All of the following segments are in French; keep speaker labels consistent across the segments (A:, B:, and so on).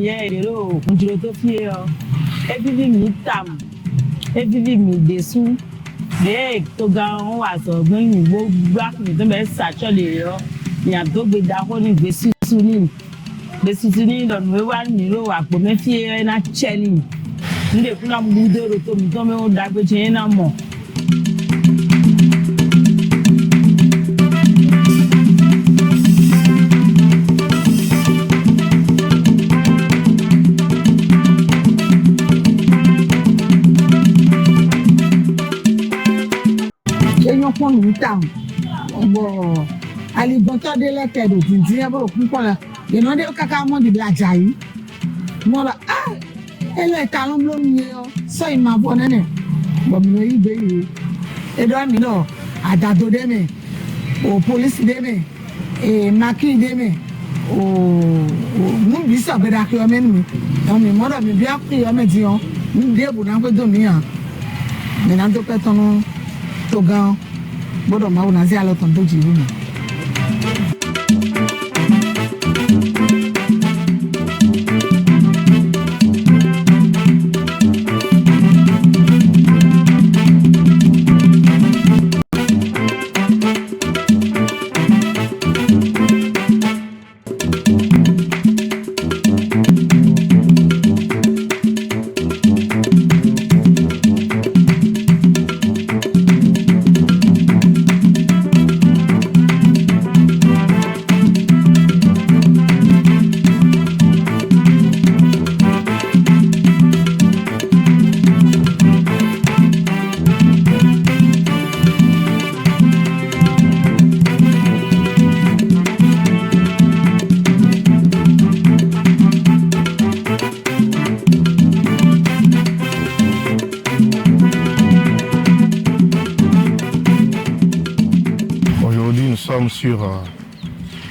A: yẹ èrò òkùnjúro tó fi ọ ebibi mi tam ebibi mi desu de tó ga wọn wà sọ gbẹ̀yìn gbogbo àkùnrin tó bẹ ṣàṣọlẹ rọ ìyàn tó gbé dákọ ní gbèsùtù ní lọnà wíwá nílò àpò mẹfì ẹ náà chẹ ní ndé kúnlá gbúdúró tó mi tó mẹwọn dàgbé tiẹ náà mọ.
B: Pon mi tam bo ali bonto de la tedo tinti ya bo kun la ye no de kaka mo di blaja yi mo la ele ta lo mi yo so i ma bo nene bo mi yi be yi e do mi no adado de me o police de me e maki de me o mu bi so be da ki o me mi o mi mo do mi bi api o me ti on mi de bu na ko do mi an me na to pe ton to gan gbọ́dọ̀ máa wò náà sí àlọ́tàn tó jì í rú.
C: Sur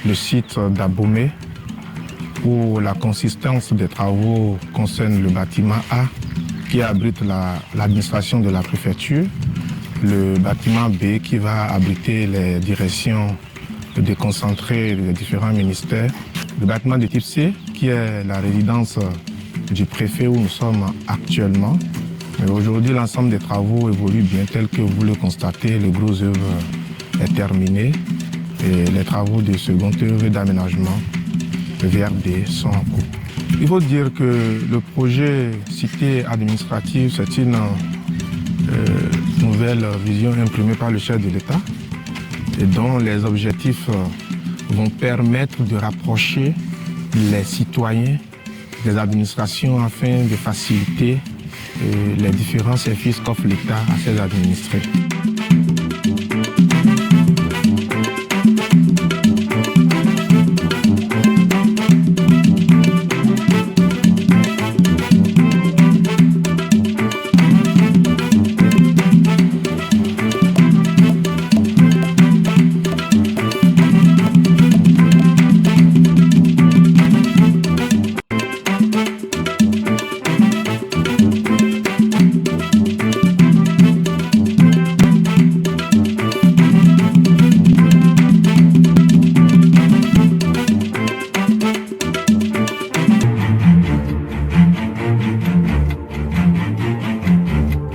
C: le site d'Abomey où la consistance des travaux concerne le bâtiment A qui abrite l'administration de la préfecture, le bâtiment B qui va abriter les directions déconcentrées des différents ministères, le bâtiment de type C qui est la résidence du préfet où nous sommes actuellement. Mais aujourd'hui, l'ensemble des travaux évolue bien tel que vous le constatez, le gros œuvre est terminé. Et les travaux de second œuvre d'aménagement VRD sont en cours. Il faut dire que le projet cité administrative, c'est une nouvelle vision imprimée par le chef de l'État et dont les objectifs vont permettre de rapprocher les citoyens des administrations afin de faciliter les différents services qu'offre l'État à ses administrés.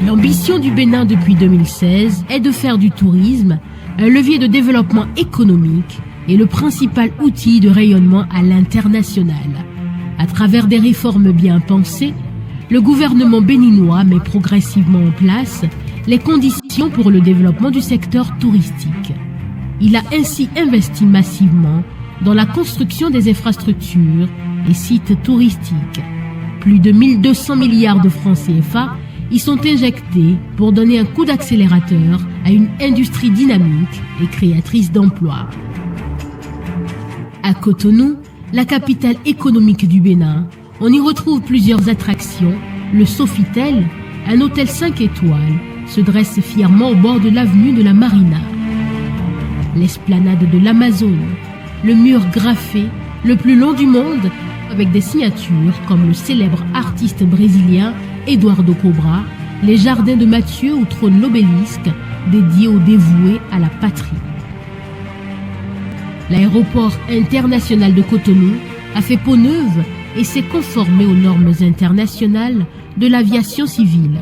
D: L'ambition du Bénin depuis 2016 est de faire du tourisme un levier de développement économique et le principal outil de rayonnement à l'international. À travers des réformes bien pensées, le gouvernement béninois met progressivement en place les conditions pour le développement du secteur touristique. Il a ainsi investi massivement dans la construction des infrastructures et sites touristiques. Plus de 1200 milliards de francs CFA y sont injectés pour donner un coup d'accélérateur à une industrie dynamique et créatrice d'emplois. À Cotonou, la capitale économique du Bénin, on y retrouve plusieurs attractions. Le Sofitel, un hôtel 5 étoiles, se dresse fièrement au bord de l'avenue de la Marina. L'esplanade de l'Amazone, le mur graffé, le plus long du monde, avec des signatures comme le célèbre artiste brésilien Eduardo Cobra, les jardins de Mathieu où trône l'obélisque dédié aux dévoués à la patrie. L'aéroport international de Cotonou a fait peau neuve et s'est conformé aux normes internationales de l'aviation civile.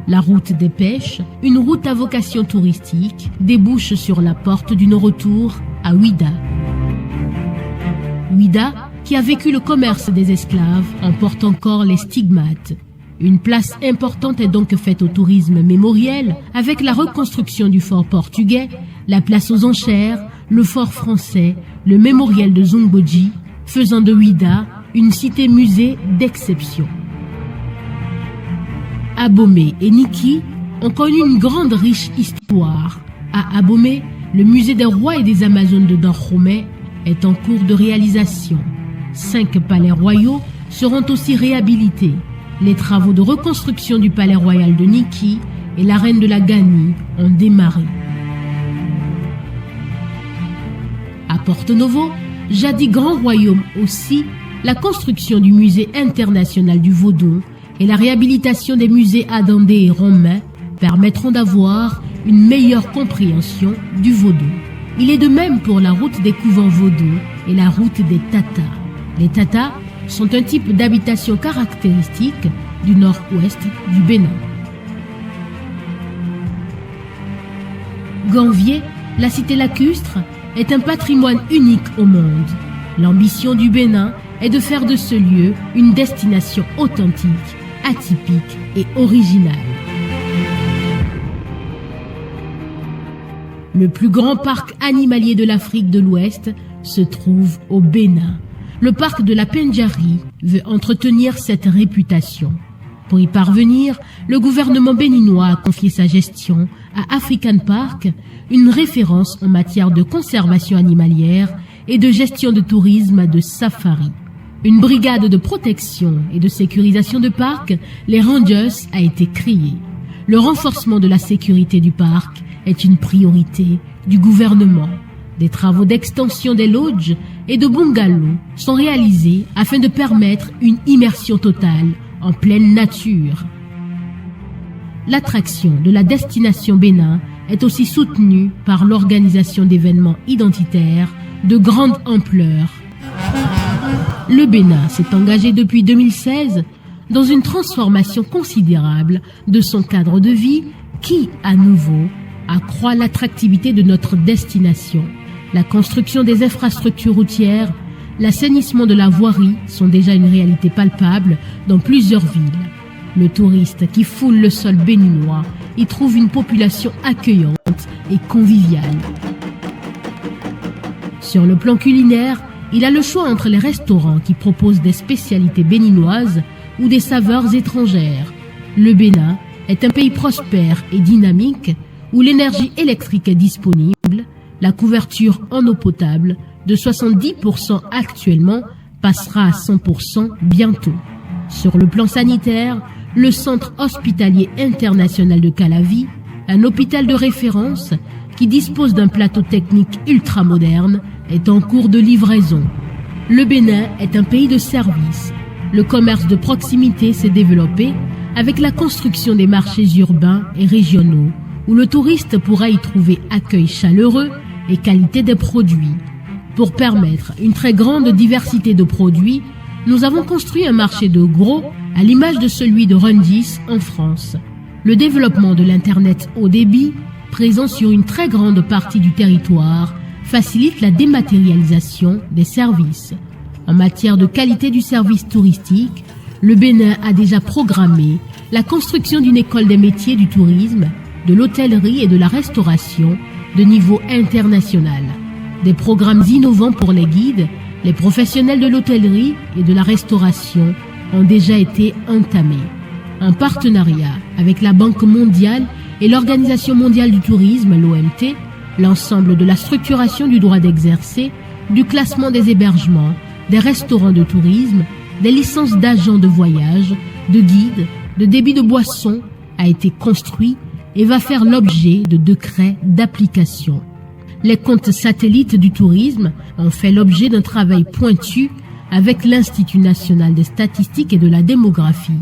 D: La route des pêches, une route à vocation touristique, débouche sur la porte du non-retour à Ouida. Ouida, qui a vécu le commerce des esclaves, en porte encore les stigmates. Une place importante est donc faite au tourisme mémoriel avec la reconstruction du fort portugais, la place aux enchères, le fort français, le mémorial de Zumboji, faisant de Ouida une cité-musée d'exception. Abomey et Niki ont connu une grande riche histoire. À Abomey, le musée des rois et des Amazones de Dahomey est en cours de réalisation. 5 palais royaux seront aussi réhabilités. Les travaux de reconstruction du palais royal de Niki et la reine de la Ganie ont démarré. À Porto Novo, jadis grand royaume aussi, la construction du musée international du Vaudon et la réhabilitation des musées adandés et romains permettront d'avoir une meilleure compréhension du Vaudon. Il est de même pour la route des couvents Vaudon et la route des Tatas. Les Tatas sont un type d'habitation caractéristique du nord-ouest du Bénin. Ganvier, la cité lacustre, est un patrimoine unique au monde. L'ambition du Bénin est de faire de ce lieu une destination authentique, atypique et originale. Le plus grand parc animalier de l'Afrique de l'Ouest se trouve au Bénin. Le parc de la Pendjari veut entretenir cette réputation. Pour y parvenir, le gouvernement béninois a confié sa gestion à African Park, une référence en matière de conservation animalière et de gestion de tourisme de safari. Une brigade de protection et de sécurisation de parc, les Rangers, a été créée. Le renforcement de la sécurité du parc est une priorité du gouvernement. Des travaux d'extension des lodges et de bungalows sont réalisés afin de permettre une immersion totale en pleine nature. L'attraction de la destination Bénin est aussi soutenue par l'organisation d'événements identitaires de grande ampleur. Le Bénin s'est engagé depuis 2016 dans une transformation considérable de son cadre de vie qui, à nouveau, accroît l'attractivité de notre destination. La construction des infrastructures routières, l'assainissement de la voirie sont déjà une réalité palpable dans plusieurs villes. Le touriste qui foule le sol béninois y trouve une population accueillante et conviviale. Sur le plan culinaire, il a le choix entre les restaurants qui proposent des spécialités béninoises ou des saveurs étrangères. Le Bénin est un pays prospère et dynamique où l'énergie électrique est disponible. La couverture en eau potable de 70% actuellement passera à 100% bientôt. Sur le plan sanitaire, le centre hospitalier international de Calavi, un hôpital de référence qui dispose d'un plateau technique ultramoderne, est en cours de livraison. Le Bénin est un pays de services. Le commerce de proximité s'est développé avec la construction des marchés urbains et régionaux, où le touriste pourra y trouver accueil chaleureux et qualité des produits. Pour permettre une très grande diversité de produits, nous avons construit un marché de gros à l'image de celui de Rungis en France. Le développement de l'Internet haut débit, présent sur une très grande partie du territoire, facilite la dématérialisation des services. En matière de qualité du service touristique, le Bénin a déjà programmé la construction d'une école des métiers du tourisme, de l'hôtellerie et de la restauration de niveau international. Des programmes innovants pour les guides, les professionnels de l'hôtellerie et de la restauration ont déjà été entamés. En partenariat avec la Banque mondiale et l'Organisation mondiale du tourisme, l'OMT, l'ensemble de la structuration du droit d'exercer, du classement des hébergements, des restaurants de tourisme, des licences d'agents de voyage, de guides, de débit de boissons a été construit et va faire l'objet de décrets d'application. Les comptes satellites du tourisme ont fait l'objet d'un travail pointu avec l'Institut national des statistiques et de la démographie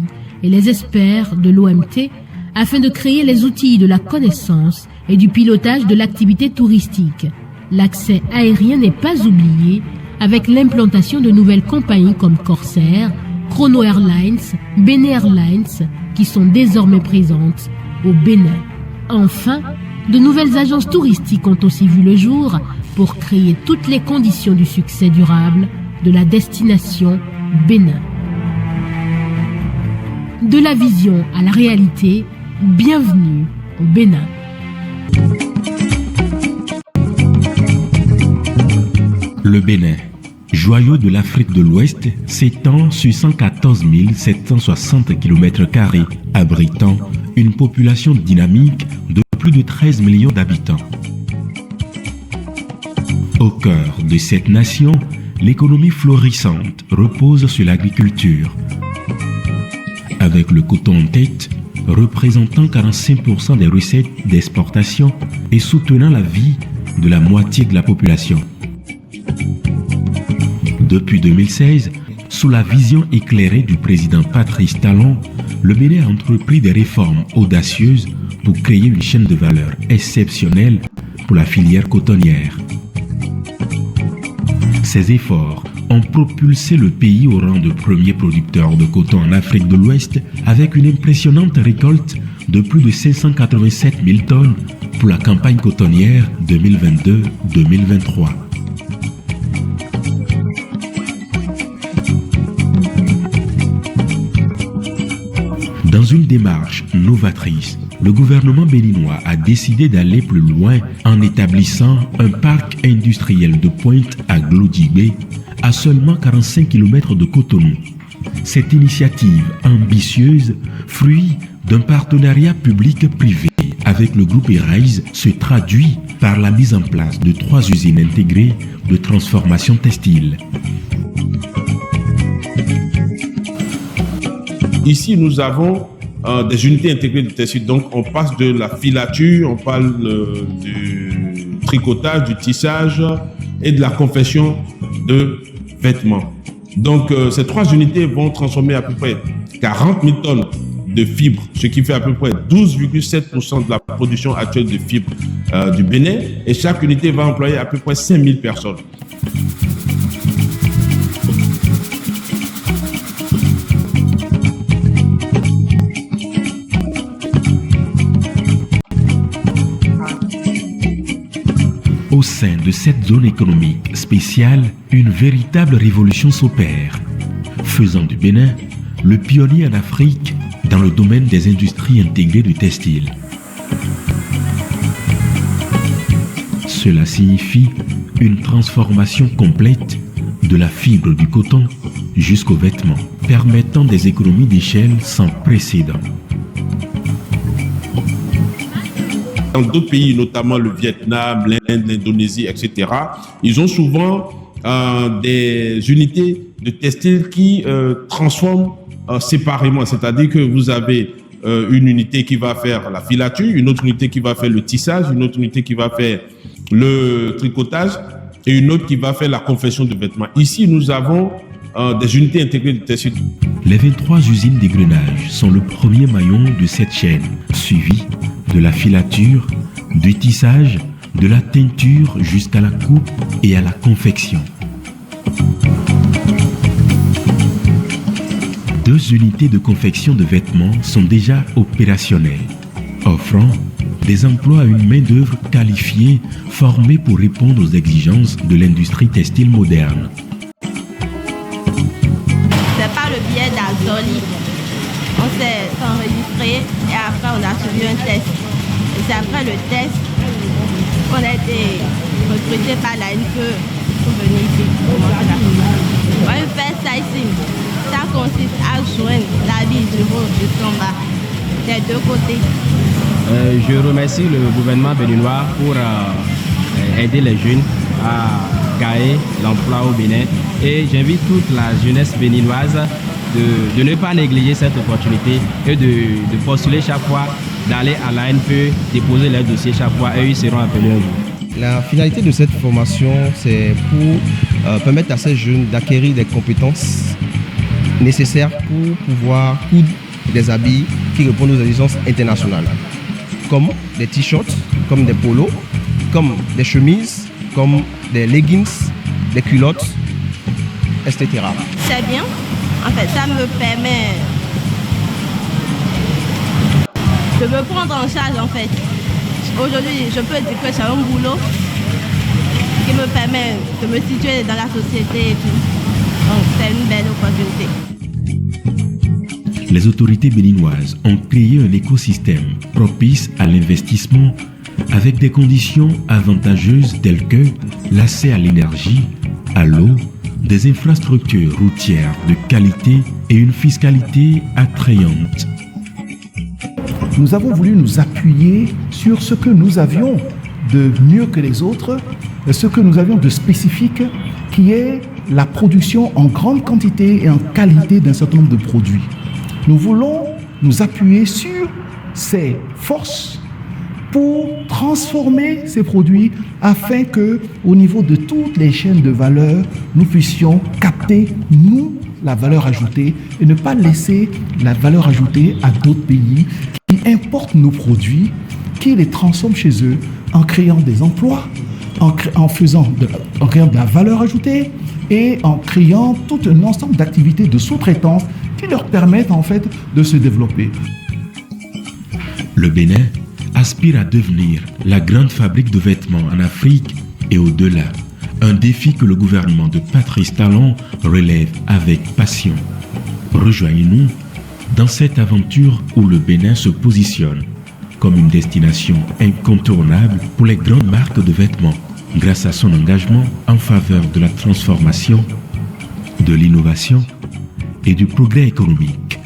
D: et les experts de l'OMT afin de créer les outils de la connaissance et du pilotage de l'activité touristique. L'accès aérien n'est pas oublié avec l'implantation de nouvelles compagnies comme Corsair, Chrono Airlines, Benin Airlines, qui sont désormais présentes au Bénin. Enfin, de nouvelles agences touristiques ont aussi vu le jour pour créer toutes les conditions du succès durable de la destination Bénin. De la vision à la réalité, bienvenue au Bénin.
E: Le Bénin, joyau de l'Afrique de l'Ouest, s'étend sur 114 760 km², abritant une population dynamique de plus de 13 millions d'habitants. Au cœur de cette nation, l'économie florissante repose sur l'agriculture, avec le coton en tête, représentant 45% des recettes d'exportation et soutenant la vie de la moitié de la population. Depuis 2016, sous la vision éclairée du président Patrice Talon, le Bénin a entrepris des réformes audacieuses pour créer une chaîne de valeur exceptionnelle pour la filière cotonnière. Ces efforts ont propulsé le pays au rang de premier producteur de coton en Afrique de l'Ouest avec une impressionnante récolte de plus de 587 000 tonnes pour la campagne cotonnière 2022-2023. Dans une démarche novatrice, le gouvernement béninois a décidé d'aller plus loin en établissant un parc industriel de pointe à Glodjibé, à seulement 45 km de Cotonou. Cette initiative ambitieuse, fruit d'un partenariat public-privé avec le groupe Eraise, se traduit par la mise en place de 3 usines intégrées de transformation textile.
F: Ici, nous avons des unités intégrées de textile. Donc, on passe de la filature, on parle du tricotage, du tissage et de la confection de vêtements. Donc, ces 3 unités vont transformer à peu près 40 000 tonnes de fibres, ce qui fait à peu près 12,7% de la production actuelle de fibres du Bénin. Et chaque unité va employer à peu près 5 000 personnes.
E: Au sein de cette zone économique spéciale, une véritable révolution s'opère, faisant du Bénin le pionnier en Afrique dans le domaine des industries intégrées du textile. Cela signifie une transformation complète de la fibre du coton jusqu'aux vêtements, permettant des économies d'échelle sans précédent.
F: Dans d'autres pays, notamment le Vietnam, l'Inde, l'Indonésie, etc., ils ont souvent des unités de textile qui transforment séparément. C'est-à-dire que vous avez une unité qui va faire la filature, une autre unité qui va faire le tissage, une autre unité qui va faire le tricotage et une autre qui va faire la confection de vêtements. Ici, nous avons des unités intégrées de textile.
E: Les 23 usines d'égrenage sont le premier maillon de cette chaîne, suivi de la filature, du tissage, de la teinture jusqu'à la coupe et à la confection. 2 unités de confection de vêtements sont déjà opérationnelles, offrant des emplois à une main-d'œuvre qualifiée formée pour répondre aux exigences de l'industrie textile moderne.
G: C'est par le biais d'Azoli. On s'est enregistré et après on a suivi un test. Et c'est après le test qu'on a été recruté par l'ANPE pour venir ici. On fait sizing. Ça consiste à joindre l'habit du haut jusqu'en bas, des 2 côtés.
H: Je remercie le gouvernement béninois pour aider les jeunes à gagner l'emploi au Bénin. Et j'invite toute la jeunesse béninoise de ne pas négliger cette opportunité et de postuler chaque fois, d'aller à l'ANPE, déposer leurs dossiers chaque fois et ils seront appelés un jour.
I: La finalité de cette formation, c'est pour permettre à ces jeunes d'acquérir des compétences nécessaires pour pouvoir coudre des habits qui répondent aux exigences internationales, comme des t-shirts, comme des polos, comme des chemises, comme des leggings, des culottes etc.
G: C'est bien. En fait, ça me permet de me prendre en charge, en fait. Aujourd'hui, je peux dire que c'est un boulot qui me permet de me situer dans la société et tout. Donc, c'est une belle opportunité.
E: Les autorités béninoises ont créé un écosystème propice à l'investissement avec des conditions avantageuses telles que l'accès à l'énergie, à l'eau, des infrastructures routières de qualité et une fiscalité attrayante.
J: Nous avons voulu nous appuyer sur ce que nous avions de mieux que les autres, ce que nous avions de spécifique, qui est la production en grande quantité et en qualité d'un certain nombre de produits. Nous voulons nous appuyer sur ces forces pour transformer ces produits afin que, au niveau de toutes les chaînes de valeur, nous puissions capter, nous, la valeur ajoutée et ne pas laisser la valeur ajoutée à d'autres pays qui importent nos produits, qui les transforment chez eux en créant des emplois, en créant de la valeur ajoutée et en créant tout un ensemble d'activités de sous-traitance qui leur permettent en fait de se développer.
E: Le Bénin aspire à devenir la grande fabrique de vêtements en Afrique et au-delà. Un défi que le gouvernement de Patrice Talon relève avec passion. Rejoignez-nous dans cette aventure où le Bénin se positionne comme une destination incontournable pour les grandes marques de vêtements grâce à son engagement en faveur de la transformation, de l'innovation et du progrès économique.